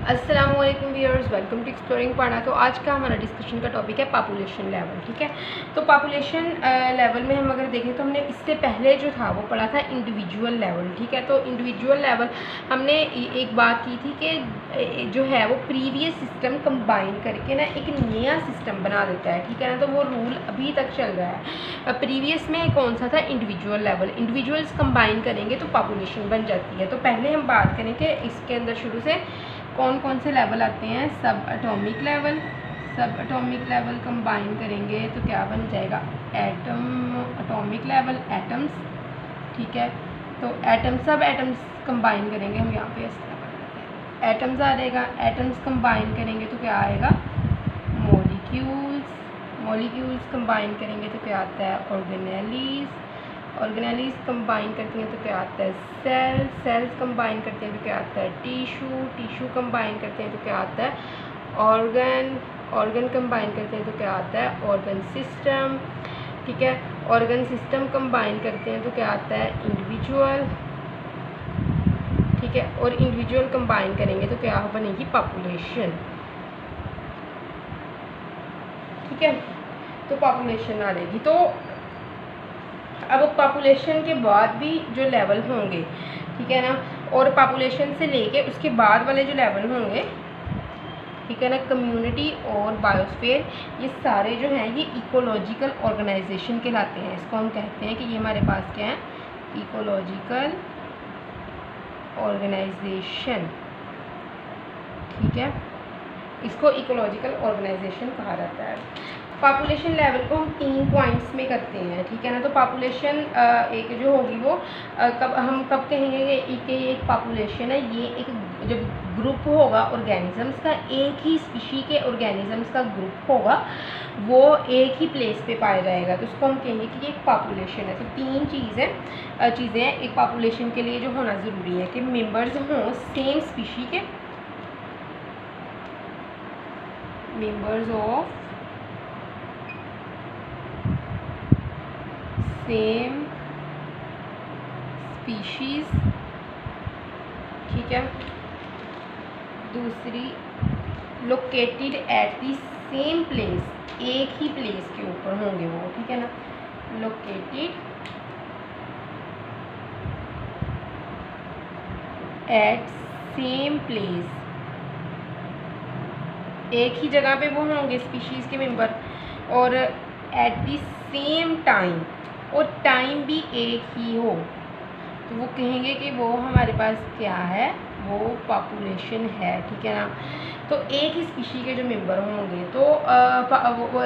अस्सलामुअलैकुम viewers, welcome to exploring पढ़ना। तो आज का हमारा डिस्कशन का टॉपिक है पॉपुलेशन लेवल। ठीक है, तो पॉपुलेशन लेवल में हम अगर देखें तो हमने इससे पहले जो था वो पढ़ा था इंडिविजुअल लेवल। ठीक है, तो इंडिविजुअल लेवल हमने एक बात की थी कि जो है वो प्रीवियस सिस्टम कंबाइन करके ना एक नया सिस्टम बना देता है। ठीक है ना, तो वो रूल अभी तक चल रहा है। प्रीवियस में कौन सा था? Individual level. इंडिविजुअल्स कंबाइन करेंगे तो पॉपुलेशन बन जाती है। तो पहले हम बात करें कि इसके अंदर शुरू से कौन कौन से लेवल आते हैं। सब एटॉमिक लेवल, सब एटॉमिक लेवल कंबाइन करेंगे तो क्या बन जाएगा? Atomic level, atoms. ठीक है, तो एटम, सब एटम्स कंबाइन करेंगे हम यहाँ पे इस तरह कर लेते हैं। एटम्स आ जाएगा, एटम्स कंबाइन करेंगे तो क्या आएगा? मॉलिक्यूल्स। मॉलिक्यूल्स कंबाइन करेंगे तो क्या आता है? ऑर्गेनेलीज। ऑर्गेनेलीज कंबाइन करती हैं तो क्या आता है? सेल। सेल्स कंबाइन करते हैं तो क्या आता है? टिशू। टिशू कंबाइन करते हैं तो क्या आता है? ऑर्गन। ऑर्गन कंबाइन करते हैं तो क्या आता है? Organ system. ठीक है, ऑर्गन सिस्टम कंबाइन करते हैं तो क्या आता है? इंडिविजुअल। ठीक है, और इंडिविजुअल कंबाइन करेंगे तो क्या बनेगी? पॉपुलेशन। ठीक है, तो पॉपुलेशन आ जाएगी। तो अब पॉपुलेशन के बाद भी जो लेवल होंगे, ठीक है ना, और पॉपुलेशन से लेके उसके बाद वाले जो लेवल होंगे, ठीक है ना, कम्युनिटी और बायोस्फीयर, ये सारे जो हैं ये इकोलॉजिकल ऑर्गेनाइजेशन कहलाते हैं। इसको हम कहते हैं कि ये हमारे पास क्या है? Ecological organization. ठीक है, इसको इकोलॉजिकल ऑर्गेनाइजेशन कहा जाता है। पॉपुलेशन लेवल को हम 3 पॉइंट्स में करते हैं। ठीक है ना, तो पॉपुलेशन एक जो होगी वो कब कहेंगे कि ये एक पॉपुलेशन है? ये एक जब ग्रुप होगा ऑर्गेनिजम्स का, एक ही स्पीशी के ऑर्गेनिजम्स का ग्रुप होगा, वो एक ही प्लेस पे पाया जाएगा, तो उसको हम कहेंगे कि ये एक पॉपुलेशन है। तो 3 चीज़ें हैं एक पॉपुलेशन के लिए जो होना ज़रूरी है कि मेंबर्स हों सेम स्पीशी के, मेंबर्स ऑफ सेम स्पीशीज। ठीक है, दूसरी located at the same place, एक ही प्लेस के ऊपर होंगे वो। ठीक है ना, लोकेटेड एट सेम प्लेस, एक ही जगह पे वो होंगे स्पीशीज़ के मेंबर, और एट द सेम टाइम, और टाइम भी एक ही हो, तो वो कहेंगे कि वो हमारे पास क्या है? वो पॉपुलेशन है। ठीक है ना, तो एक ही स्पीशी के जो मेंबर होंगे तो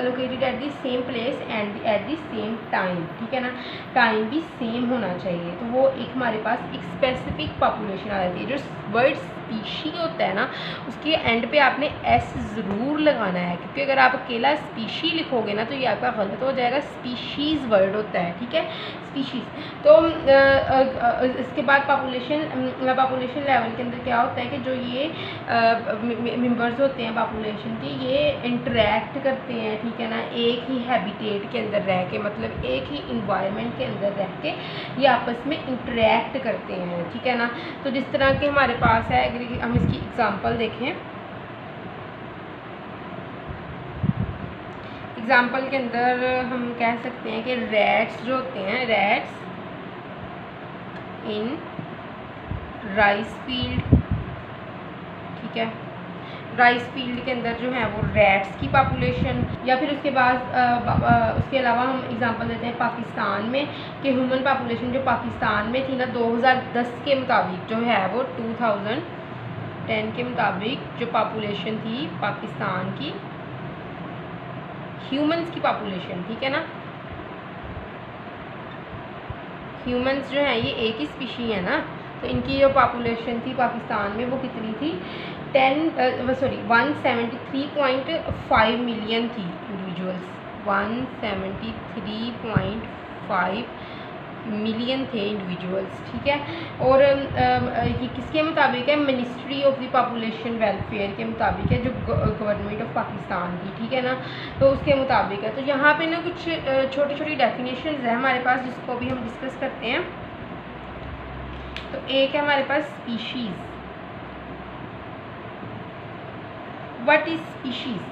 located at the same place and at the same time. ठीक है ना, टाइम भी सेम होना चाहिए, तो वो एक हमारे पास एक स्पेसिफिक पॉपुलेशन आ जाती है। जो वर्ड स्पीशी होता है ना, उसके एंड पे आपने एस ज़रूर लगाना है, क्योंकि अगर आप अकेला स्पीशी लिखोगे ना तो ये आपका गलत हो जाएगा। स्पीशीज़ वर्ड होता है। ठीक है, स्पीशीज़। तो इसके बाद पॉपुलेशन लेवल के अंदर क्या होता है कि जो ये मेंबर्स होते हैं पॉपुलेशन के, ये इंटरेक्ट करते हैं। ठीक है ना, एक ही हैबिटेट के अंदर रह के, मतलब एक ही इन्वायरमेंट के अंदर रह के ये आपस में इंटरेक्ट करते हैं। ठीक है ना, तो जिस तरह के हमारे पास है, अगर हम इसकी एग्जांपल देखें, एग्जांपल के अंदर हम कह सकते हैं कि रैट्स जो होते हैं, रैट्स इन राइस फील्ड। ठीक है, राइस फील्ड के अंदर जो है वो रैट्स की पॉपुलेशन, या फिर उसके बाद उसके अलावा हम एग्जांपल देते हैं पाकिस्तान में कि ह्यूमन पॉपुलेशन जो पाकिस्तान में थी ना 2010 के मुताबिक जो है वो 2010 के मुताबिक जो पॉपुलेशन थी पाकिस्तान की, ह्यूमंस की पॉपुलेशन, ठीक है ना, ह्यूमंस जो है ये एक ही स्पीशी है ना, तो इनकी जो पॉपुलेशन थी पाकिस्तान में वो कितनी थी? 173.5 मिलियन थी इंडिविजुअल्स। 173.5 मिलियन थे इंडिविजुअल्स। ठीक है, और ये किसके मुताबिक है? Ministry of the population welfare के मुताबिक है, जो गवर्नमेंट ऑफ पाकिस्तान की। ठीक है ना, तो उसके मुताबिक है। तो यहाँ पे ना कुछ छोटी छोटी डेफिनेशंस है हमारे पास, जिसको भी हम डिस्कस करते हैं। तो एक है हमारे पास species, what is species?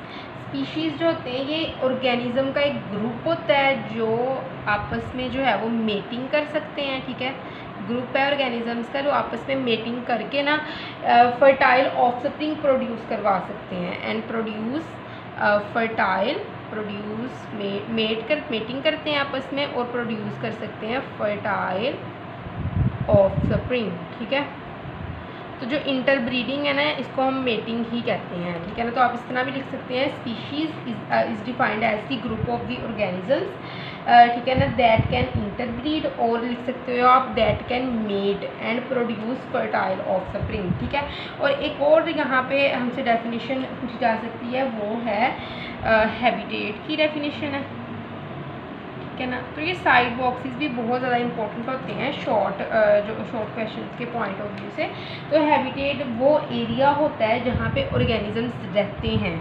Species जो होते हैं ये ऑर्गेनिज्म का एक ग्रुप होता है जो आपस में जो है वो मेटिंग कर सकते हैं, ठीक है। ग्रुप है ऑर्गेनिजम्स का जो आपस में मेटिंग करके ना फर्टाइल ऑफस्प्रिंग प्रोड्यूस करवा सकते हैं and produce fertile produce mating करते हैं आपस में और प्रोड्यूस कर सकते हैं फर्टाइल ऑफस्प्रिंग, ठीक है। तो जो इंटरब्रीडिंग है ना इसको हम मेटिंग ही कहते हैं, ठीक है ना। तो आप इस तरह भी लिख सकते हैं species is defined as the group of the organisms, ठीक है ना, दैट कैन इंटरब्रीड, और लिख सकते हो आप that can mate and produce fertile offspring, ठीक है। और एक और यहाँ पे हमसे डेफिनेशन पूछी जा सकती है वो है हैबिटेट की डेफिनेशन है, ठीक है ना। तो ये साइड बॉक्सेस भी बहुत ज़्यादा इंपॉर्टेंट होते हैं जो शॉर्ट क्वेश्चन के पॉइंट ऑफ व्यू से। तो हैबिटेट वो एरिया होता है जहाँ पे ऑर्गेनिजम्स रहते हैं,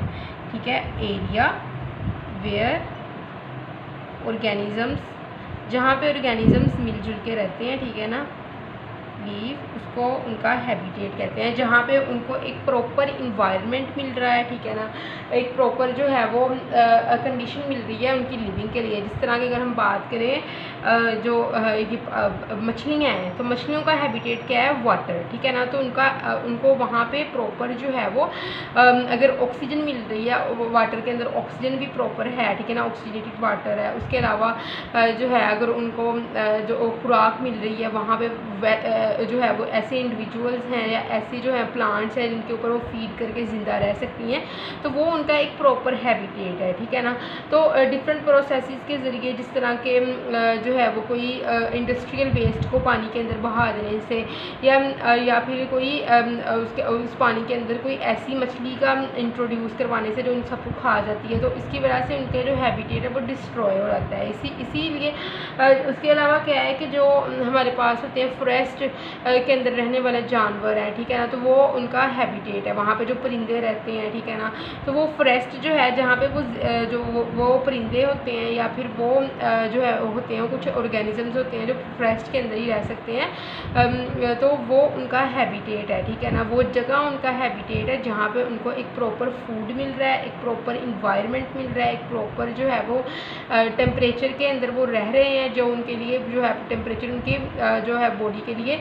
ठीक है। एरिया वेयर ऑर्गेनिजम्स, जहाँ पे ऑर्गेनिजम्स मिलजुल के रहते हैं, ठीक है ना, लीव, उसको उनका हैबिटेट कहते हैं। जहाँ पे उनको एक प्रॉपर इन्वायरमेंट मिल रहा है, ठीक है ना, एक प्रॉपर जो है वो कंडीशन मिल रही है उनकी लिविंग के लिए। जिस तरह की अगर हम बात करें जो ये मछलियाँ हैं, तो मछलियों का हैबिटेट क्या है? वाटर, ठीक है ना। तो उनको वहाँ पे प्रॉपर जो है वो अगर ऑक्सीजन मिल रही है, वाटर के अंदर ऑक्सीजन भी प्रॉपर है, ठीक है ना, ऑक्सीजनेटेड वाटर है। उसके अलावा जो है अगर उनको जो खुराक मिल रही है वहाँ पे जो है वो ऐसे इंडिविजुअल्स हैं या ऐसी जो है प्लांट्स हैं जिनके ऊपर वो फीड करके ज़िंदा रह सकती हैं, तो वो उनका एक प्रॉपर हैबिटेट है, ठीक है ना। तो डिफरेंट प्रोसेसेस के ज़रिए, जिस तरह के जो है वो कोई इंडस्ट्रियल वेस्ट को पानी के अंदर बहा देने से या फिर कोई उस पानी के अंदर कोई ऐसी मछली का इंट्रोड्यूस करवाने से जो इन सबको खा जाती है, तो इसकी वजह से उनके जो हैबिटेट है वो डिस्ट्रॉय हो जाता है। इसीलिए उसके अलावा क्या है कि जो हमारे पास होते हैं फॉरेस्ट के अंदर रहने वाले जानवर हैं, ठीक है ना, तो वो उनका हैबिटेट है। वहाँ पे जो परिंदे रहते हैं, ठीक है ना, तो वो फॉरेस्ट जो है जहाँ पे वो परिंदे होते हैं या फिर वो जो है होते हैं कुछ ऑर्गेनिजम्स होते हैं जो फॉरेस्ट के अंदर ही रह सकते हैं, तो वो उनका हैबिटेट है, ठीक है ना। वो जगह उनका हैबिटेट है जहाँ पे उनको एक प्रॉपर फूड मिल रहा है, एक प्रॉपर इन्वायरमेंट मिल रहा है, एक प्रॉपर जो है वो टेम्परेचर के अंदर वो रह रहे हैं जो उनके लिए जो है टेम्परेचर उनकी जो है बॉडी के लिए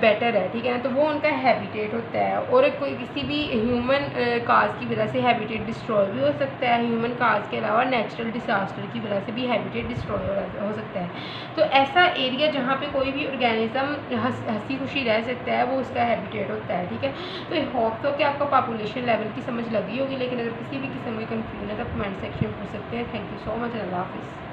बेटर है, ठीक है ना। तो वो उनका हैबिटेट होता है। और कोई किसी भी ह्यूमन काज की वजह से हैबिटेट डिस्ट्रॉय भी हो सकता है। ह्यूमन काज के अलावा नेचुरल डिसास्टर की वजह से भी हैबिटेट डिस्ट्रॉय हो सकता है। तो ऐसा एरिया जहाँ पे कोई भी ऑर्गेनिज्म हंसी खुशी रह सकता है वो उसका हैबिटेट होता है, ठीक है। तो आई होप तो कि आपको पॉपुलेशन लेवल की समझ लगी होगी, लेकिन अगर किसी भी किस्म की कंफ्यूजन है तो कमेंट सेक्शन में पूछ सकते हैं। थैंक यू सो मच, अल्लाह हाफिज़।